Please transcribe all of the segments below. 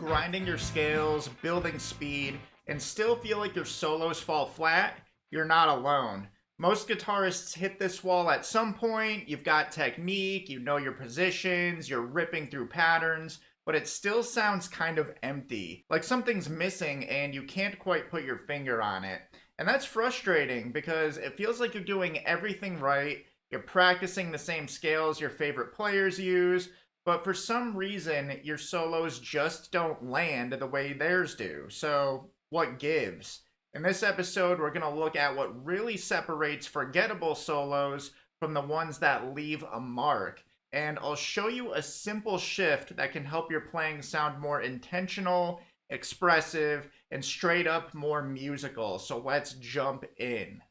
grinding your scales, building speed, and still feel like your solos fall flat, you're not alone. Most guitarists hit this wall at some point. You've got technique, you know your positions, you're ripping through patterns, but it still sounds kind of empty. Like something's missing and you can't quite put your finger on it. And that's frustrating because it feels like you're doing everything right. You're practicing the same scales your favorite players use, but for some reason, your solos just don't land the way theirs do. So, what gives? In this episode, we're going to look at what really separates forgettable solos from the ones that leave a mark. And I'll show you a simple shift that can help your playing sound more intentional, expressive, and straight up more musical. So let's jump in.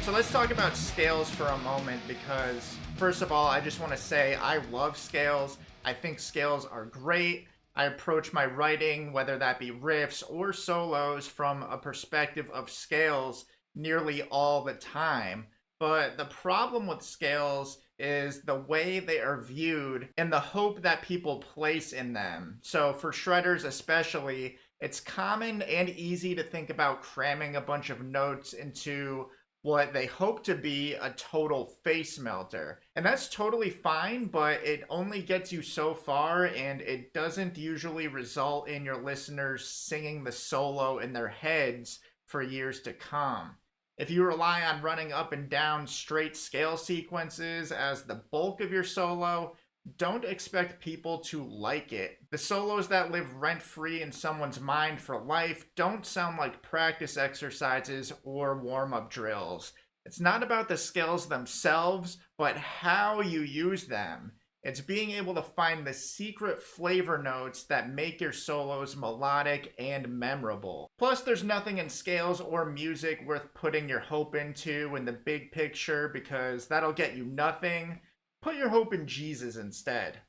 So let's talk about scales for a moment because, first of all, I just want to say I love scales. I think scales are great. I approach my writing, whether that be riffs or solos, from a perspective of scales nearly all the time. But the problem with scales is the way they are viewed and the hope that people place in them. So for shredders especially, it's common and easy to think about cramming a bunch of notes into what they hope to be a total face melter. And that's totally fine, but it only gets you so far, and it doesn't usually result in your listeners singing the solo in their heads for years to come. If you rely on running up and down straight scale sequences as the bulk of your solo, don't expect people to like it. The solos that live rent-free in someone's mind for life don't sound like practice exercises or warm-up drills. It's not about the scales themselves, but how you use them. It's being able to find the secret flavor notes that make your solos melodic and memorable. Plus, there's nothing in scales or music worth putting your hope into in the big picture because that'll get you nothing. Put your hope in Jesus instead.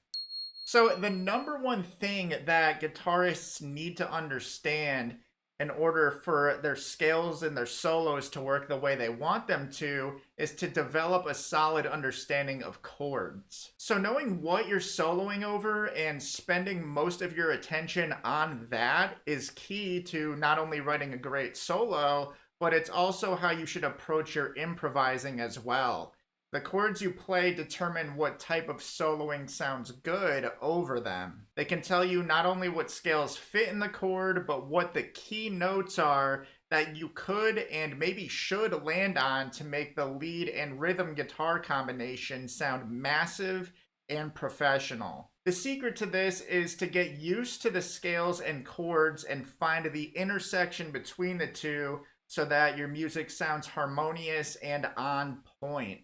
So the number one thing that guitarists need to understand in order for their scales and their solos to work the way they want them to is to develop a solid understanding of chords. So knowing what you're soloing over and spending most of your attention on that is key to not only writing a great solo, but it's also how you should approach your improvising as well. The chords you play determine what type of soloing sounds good over them. They can tell you not only what scales fit in the chord, but what the key notes are that you could and maybe should land on to make the lead and rhythm guitar combination sound massive and professional. The secret to this is to get used to the scales and chords and find the intersection between the two so that your music sounds harmonious and on point.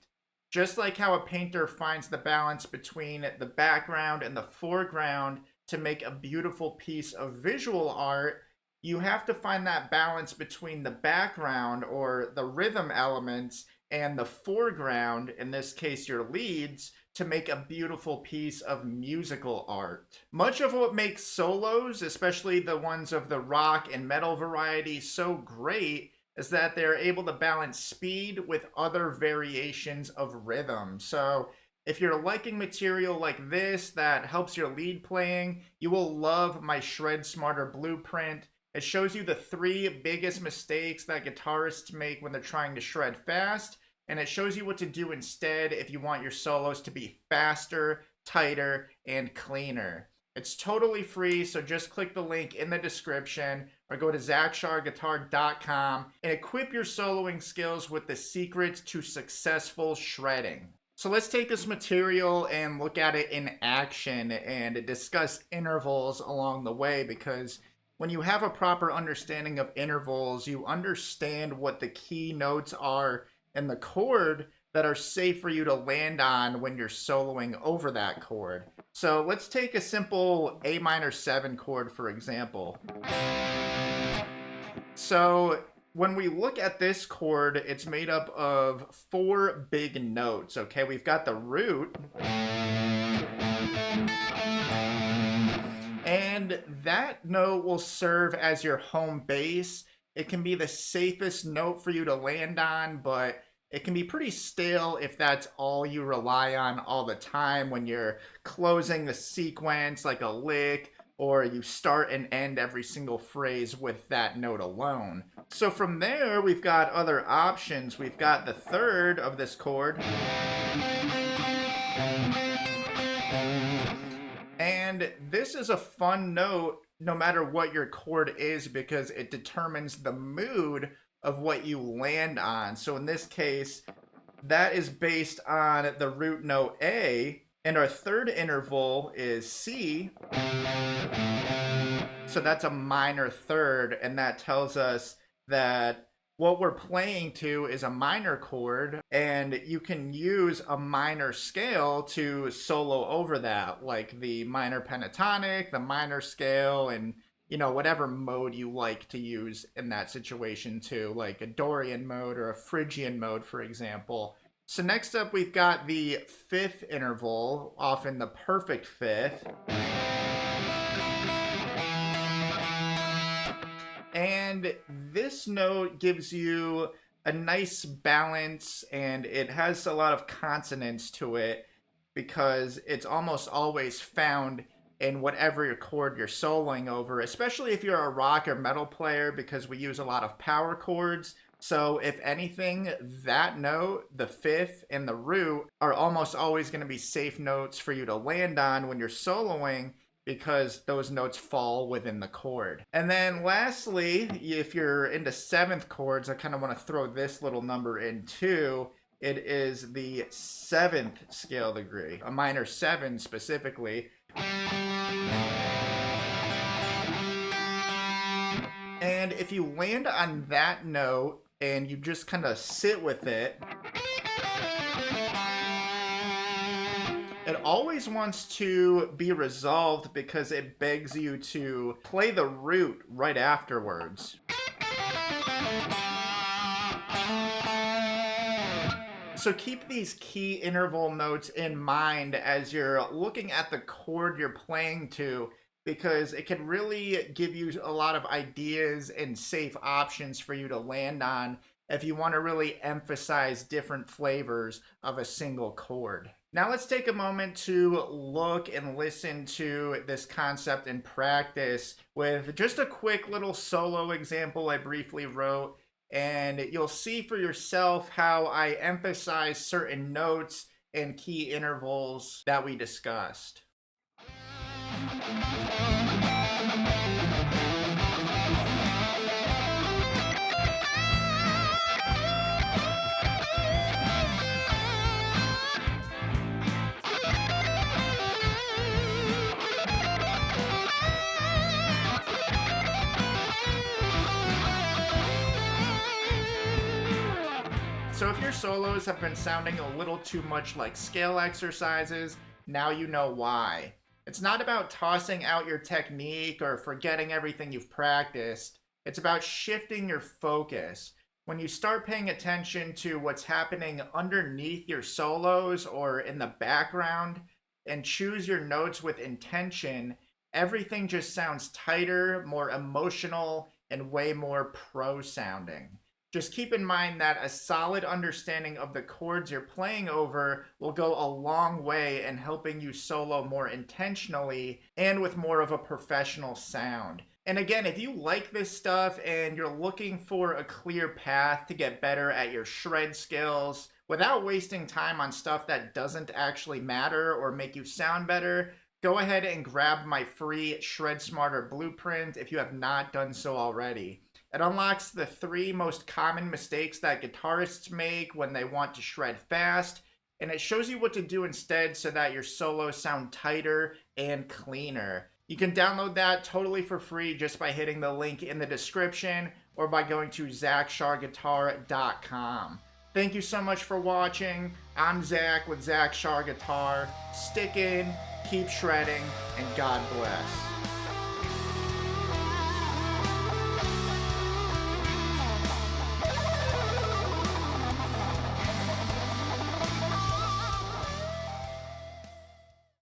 Just like how a painter finds the balance between the background and the foreground to make a beautiful piece of visual art, you have to find that balance between the background or the rhythm elements and the foreground, in this case your leads, to make a beautiful piece of musical art. Much of what makes solos, especially the ones of the rock and metal variety, so great is that they're able to balance speed with other variations of rhythm. So if you're liking material like this that helps your lead playing, you will love my Shred Smarter blueprint. It shows you the 3 biggest mistakes that guitarists make when they're trying to shred fast, and it shows you what to do instead if you want your solos to be faster, tighter, and cleaner. It's totally free, so just click the link in the description or go to zachsharguitar.com and equip your soloing skills with the secrets to successful shredding. So let's take this material and look at it in action and discuss intervals along the way, because when you have a proper understanding of intervals, you understand what the key notes are in the chord that are safe for you to land on when you're soloing over that chord. So let's take a simple A minor 7 chord, for example. So when we look at this chord, it's made up of 4 big notes, okay? We've got the root, and that note will serve as your home bass. It can be the safest note for you to land on, but it can be pretty stale if that's all you rely on all the time when you're closing the sequence like a lick, or you start and end every single phrase with that note alone. So from there, we've got other options. We've got the third of this chord. And this is a fun note no matter what your chord is because it determines the mood of what you land on. So in this case, that is based on the root note A, and our third interval is C. So that's a minor third, and that tells us that what we're playing to is a minor chord, and you can use a minor scale to solo over that, like the minor pentatonic, the minor scale, and whatever mode you like to use in that situation too, like a Dorian mode or a Phrygian mode, for example. So next up, we've got the fifth interval, often the perfect fifth. And this note gives you a nice balance, and it has a lot of consonants to it because it's almost always found in whatever chord you're soloing over, especially if you're a rock or metal player, because we use a lot of power chords. So if anything, that note, the fifth, and the root are almost always going to be safe notes for you to land on when you're soloing, because those notes fall within the chord. And then lastly, if you're into seventh chords, I kind of want to throw this little number in too. It is the seventh scale degree, a minor seven specifically. And if you land on that note and you just kind of sit with it, it always wants to be resolved because it begs you to play the root right afterwards. So keep these key interval notes in mind as you're looking at the chord you're playing to, because it can really give you a lot of ideas and safe options for you to land on if you want to really emphasize different flavors of a single chord. Now let's take a moment to look and listen to this concept in practice with just a quick little solo example I briefly wrote, and you'll see for yourself how I emphasize certain notes and key intervals that we discussed. So if your solos have been sounding a little too much like scale exercises, now you know why. It's not about tossing out your technique or forgetting everything you've practiced. It's about shifting your focus. When you start paying attention to what's happening underneath your solos or in the background and choose your notes with intention, everything just sounds tighter, more emotional, and way more pro sounding. Just keep in mind that a solid understanding of the chords you're playing over will go a long way in helping you solo more intentionally and with more of a professional sound. And again, if you like this stuff and you're looking for a clear path to get better at your shred skills without wasting time on stuff that doesn't actually matter or make you sound better, go ahead and grab my free Shred Smarter Blueprint if you have not done so already. It unlocks the 3 most common mistakes that guitarists make when they want to shred fast, and it shows you what to do instead so that your solos sound tighter and cleaner. You can download that totally for free just by hitting the link in the description or by going to ZachSharGuitar.com. Thank you so much for watching. I'm Zach with Zach Shar Guitar. Stick in, keep shredding, and God bless.